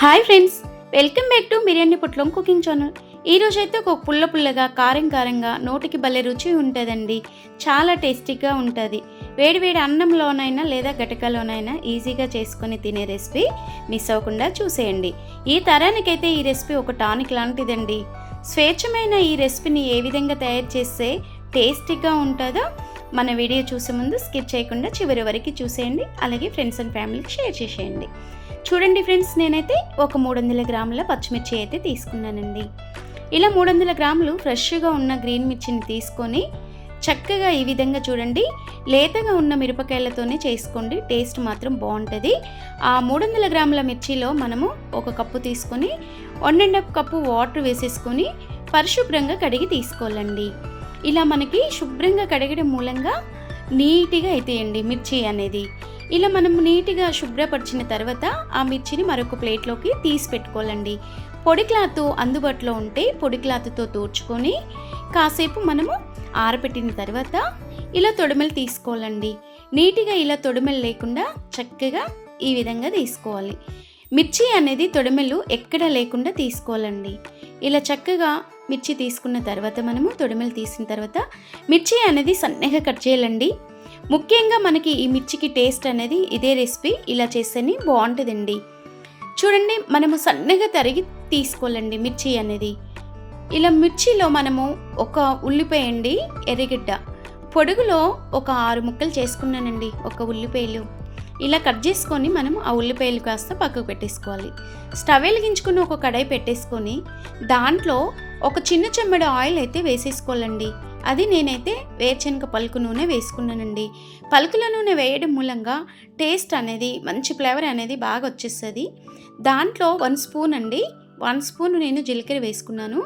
Hi friends, welcome back to biryani పొట్లం cooking channel. ఈరోజైతే ఒక పుల్లగా కారంగా నోటికి భలే రుచి ఉంటుందండి. చాలా టేస్టీగా ఉంటుంది. వేడి అన్నంలోనైనా లేదా గటకలోనైనా ఈజీగా చేసుకొని తినే రెసిపీ మిస్ అవ్వకుండా చూసేయండి. ఈ తరానికైతే ఈ రెసిపీ ఒక టానిక్ లాంటిదండి. స్వేచ్ఛమైన ఈ రెసిపీని ఏ విధంగా తయారు చేస్తే టేస్టీగా ఉంటుందో మన వీడియో చూసే ముందు స్కిప్ చేయకుండా చివరి వరకు చూసేయండి. అలాగే ఫ్రెండ్స్ అండ్ ఫ్యామిలీకి షేర్ చేసేయండి. చూడండి ఫ్రెండ్స్, నేనైతే ఒక 300 గ్రాముల పచ్చిమిర్చి అయితే తీసుకున్నానండి. ఇలా 300 గ్రాములు ఫ్రెష్గా ఉన్న గ్రీన్ మిర్చిని తీసుకొని చక్కగా ఈ విధంగా చూడండి, లేతగా ఉన్న మిరపకాయలతోనే చేసుకోండి. టేస్ట్ మాత్రం బాగుంటుంది. ఆ 300 గ్రాముల మిర్చిలో మనము ఒక కప్పు తీసుకొని 1.5 కప్పు వాటర్ వేసేసుకొని పరిశుభ్రంగా కడిగి తీసుకోవాలండి. ఇలా మనకి శుభ్రంగా కడగడం మూలంగా నీట్గా అయితాయండి మిర్చి అనేది. ఇలా మనం నీట్గా శుభ్రపరిచిన తర్వాత ఆ మిర్చిని మరొక ప్లేట్లోకి తీసి పెట్టుకోవాలండి. పొడి క్లాత్ అందుబాటులో ఉంటే పొడి క్లాత్తో తూర్చుకొని కాసేపు మనము ఆరబెట్టిన తర్వాత ఇలా తొడిమెలు తీసుకోవాలండి. నీట్గా ఇలా తొడిమెలు లేకుండా చక్కగా ఈ విధంగా తీసుకోవాలి. మిర్చి అనేది తొడిమెలు ఎక్కడ లేకుండా తీసుకోవాలండి. ఇలా చక్కగా మిర్చి తీసుకున్న తర్వాత మనము తొడిమెలు తీసిన తర్వాత మిర్చి అనేది సన్నగా కట్ చేయాలండి. ముఖ్యంగా మనకి ఈ మిర్చికి టేస్ట్ అనేది ఇదే రెసిపీ ఇలా చేస్తేనే బాగుంటుందండి. చూడండి, మనము సన్నగా తరిగి తీసుకోవాలండి మిర్చి అనేది. ఇలా మిర్చిలో మనము ఒక ఉల్లిపాయ అండి, ఎర్రగడ్డ పొడుగులో ఒక 6 ముక్కలు చేసుకున్నానండి. ఒక ఉల్లిపాయలు ఇలా కట్ చేసుకొని మనం ఆ ఉల్లిపాయలు కాస్త పక్కకు పెట్టేసుకోవాలి. స్టవ్ వెలిగించుకుని ఒక కడాయి పెట్టేసుకొని దాంట్లో ఒక చిన్న చెంబెడు ఆయిల్ అయితే వేసేసుకోవాలండి. అది నేనైతే వేరుశనగ పలుకు నూనె వేసుకున్నానండి. పలుకుల నూనె వేయడం మూలంగా టేస్ట్ అనేది మంచి ఫ్లేవర్ అనేది బాగా వచ్చేస్తుంది. దాంట్లో 1 స్పూన్ అండి, 1 స్పూన్ నేను జీలకర్ర వేసుకున్నాను.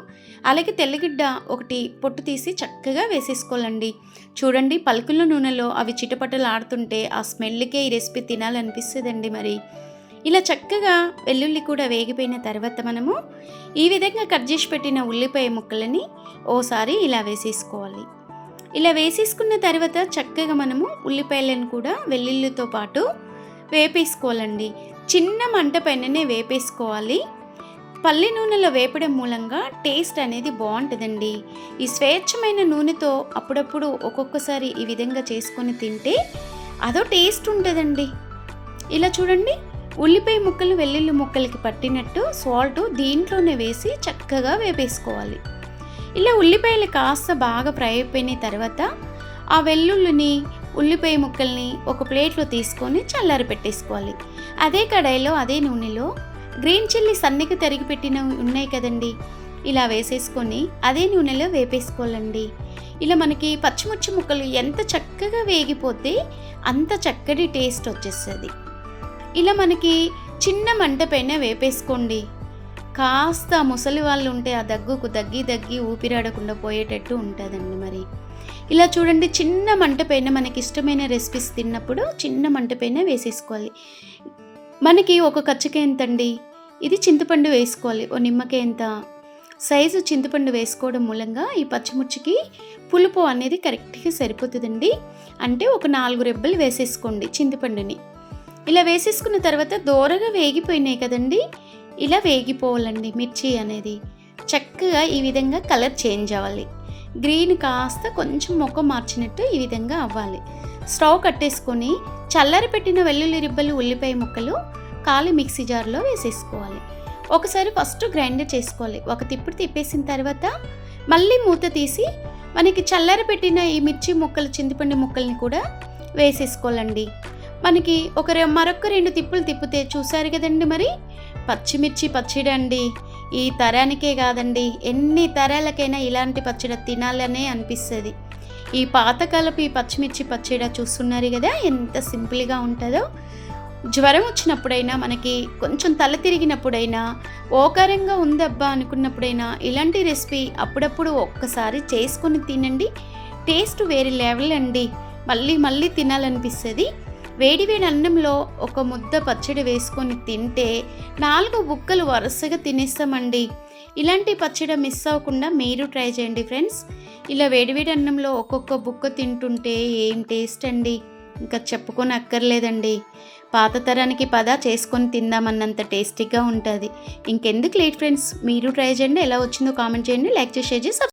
అలాగే తెల్లగిడ్డ ఒకటి పొట్టు తీసి చక్కగా వేసేసుకోవాలండి. చూడండి, పలుకుల నూనెలో అవి చిటపటలు ఆడుతుంటే ఆ స్మెల్కే ఈ రెసిపీ తినాలనిపిస్తుందండి. మరి ఇలా చక్కగా వెల్లుల్లి కూడా వేగిపోయిన తర్వాత మనము ఈ విధంగా కట్ చేసి పెట్టిన ఉల్లిపాయ ముక్కలని ఓసారి ఇలా వేసేసుకోవాలి. ఇలా వేసేసుకున్న తర్వాత చక్కగా మనము ఉల్లిపాయలను కూడా వెల్లుల్లితో పాటు వేపేసుకోవాలండి. చిన్న మంట పైననే వేపేసుకోవాలి. పల్లి నూనెలో వేపడం మూలంగా టేస్ట్ అనేది బాగుంటుందండి. ఈ స్వేచ్ఛమైన నూనెతో అప్పుడప్పుడు ఒక్కొక్కసారి ఈ విధంగా చేసుకొని తింటే అదో టేస్ట్ ఉంటుందండి. ఇలా చూడండి, ఉల్లిపాయ ముక్కలు వెల్లుల్లి ముక్కలకి పట్టినట్టు సాల్ట్ దీంట్లోనే వేసి చక్కగా వేపేసుకోవాలి. ఇలా ఉల్లిపాయలు కాస్త బాగా ఫ్రై అయిపోయిన తర్వాత ఆ వెల్లుల్లిని ఉల్లిపాయ ముక్కల్ని ఒక ప్లేట్లో తీసుకొని చల్లారి పెట్టేసుకోవాలి. అదే కడాయిలో అదే నూనెలో గ్రీన్ చిల్లీ సన్నగా తరిగి పెట్టిన ఉన్నాయి కదండి, ఇలా వేసేసుకొని అదే నూనెలో వేపేసుకోవాలండి. ఇలా మనకి పచ్చిమిర్చి ముక్కలు ఎంత చక్కగా వేగిపోతే అంత చక్కటి టేస్ట్ వచ్చేస్తుంది. ఇలా మనకి చిన్న మంట పైన వేపేసుకోండి. కాస్త ముసలి వాళ్ళు ఉంటే ఆ దగ్గుకు దగ్గి ఊపిరాడకుండా పోయేటట్టు ఉంటుందండి. మరి ఇలా చూడండి, చిన్న మంట పైన మనకి ఇష్టమైన రెసిపీస్ తిన్నప్పుడు చిన్న మంట పైన వేసేసుకోవాలి. మనకి ఒక కచ్చకాయ ఎంతండి, ఇది చింతపండు వేసుకోవాలి. ఓ నిమ్మకాయ ఎంత సైజు చింతపండు వేసుకోవడం మూలంగా ఈ పచ్చిమిర్చికి పులుపు అనేది కరెక్ట్గా సరిపోతుందండి. అంటే ఒక 4 రెబ్బలు వేసేసుకోండి చింతపండుని. ఇలా వేసేసుకున్న తర్వాత దోరగా వేగిపోయినాయి కదండి, ఇలా వేగిపోవాలండి. మిర్చి అనేది చక్కగా ఈ విధంగా కలర్ చేంజ్ అవ్వాలి. గ్రీన్ కాస్త కొంచెం ముఖం మార్చినట్టు ఈ విధంగా అవ్వాలి. స్టవ్ కట్టేసుకొని చల్లారి పెట్టిన వెల్లుల్లి రిబ్బలు ఉల్లిపాయ ముక్కలు కాలి మిక్సీ జార్లో వేసేసుకోవాలి. ఒకసారి ఫస్ట్ గ్రైండర్ చేసుకోవాలి. ఒక తిప్పుడు తిప్పేసిన తర్వాత మళ్ళీ మూత తీసి మనకి చల్లారి పెట్టిన ఈ మిర్చి ముక్కలు చింతపండు ముక్కల్ని కూడా వేసేసుకోవాలండి. మనకి మరొక 2 తిప్పులు తిప్పితే చూసారు కదండి, మరి పచ్చిమిర్చి పచ్చడి అండి. ఈ తరానికే కాదండి, ఎన్ని తరాలకైనా ఇలాంటి పచ్చడి తినాలనే అనిపిస్తుంది. ఈ పాతకాలపు ఈ పచ్చిమిర్చి పచ్చడి చూస్తున్నారు కదా, ఎంత సింపుల్గా ఉంటుందో. జ్వరం వచ్చినప్పుడైనా, మనకి కొంచెం తల తిరిగినప్పుడైనా, ఓకారంగా ఉందబ్బా అనుకున్నప్పుడైనా ఇలాంటి రెసిపీ అప్పుడప్పుడు ఒక్కసారి చేసుకొని తినండి. టేస్ట్ వేరే లెవెల్ అండి. మళ్ళీ తినాలనిపిస్తుంది. వేడి అన్నంలో ఒక ముద్ద పచ్చడి వేసుకొని తింటే 4 బుక్కలు వరుసగా తినేస్తామండి. ఇలాంటి పచ్చడి మిస్ అవ్వకుండా మీరు ట్రై చేయండి ఫ్రెండ్స్. ఇలా వేడి అన్నంలో ఒక్కొక్క బుక్క తింటుంటే ఏం టేస్ట్ అండి, ఇంకా చెప్పుకొని అక్కర్లేదండి. పాత తరానికి పద చేసుకొని తిందామన్నంత టేస్టీగా ఉంటుంది. ఇంకెందుకు లేట్ ఫ్రెండ్స్, మీరు ట్రై చేయండి. ఎలా వచ్చిందో కామెంట్ చేయండి, లైక్ చేసి షేర్ చేసి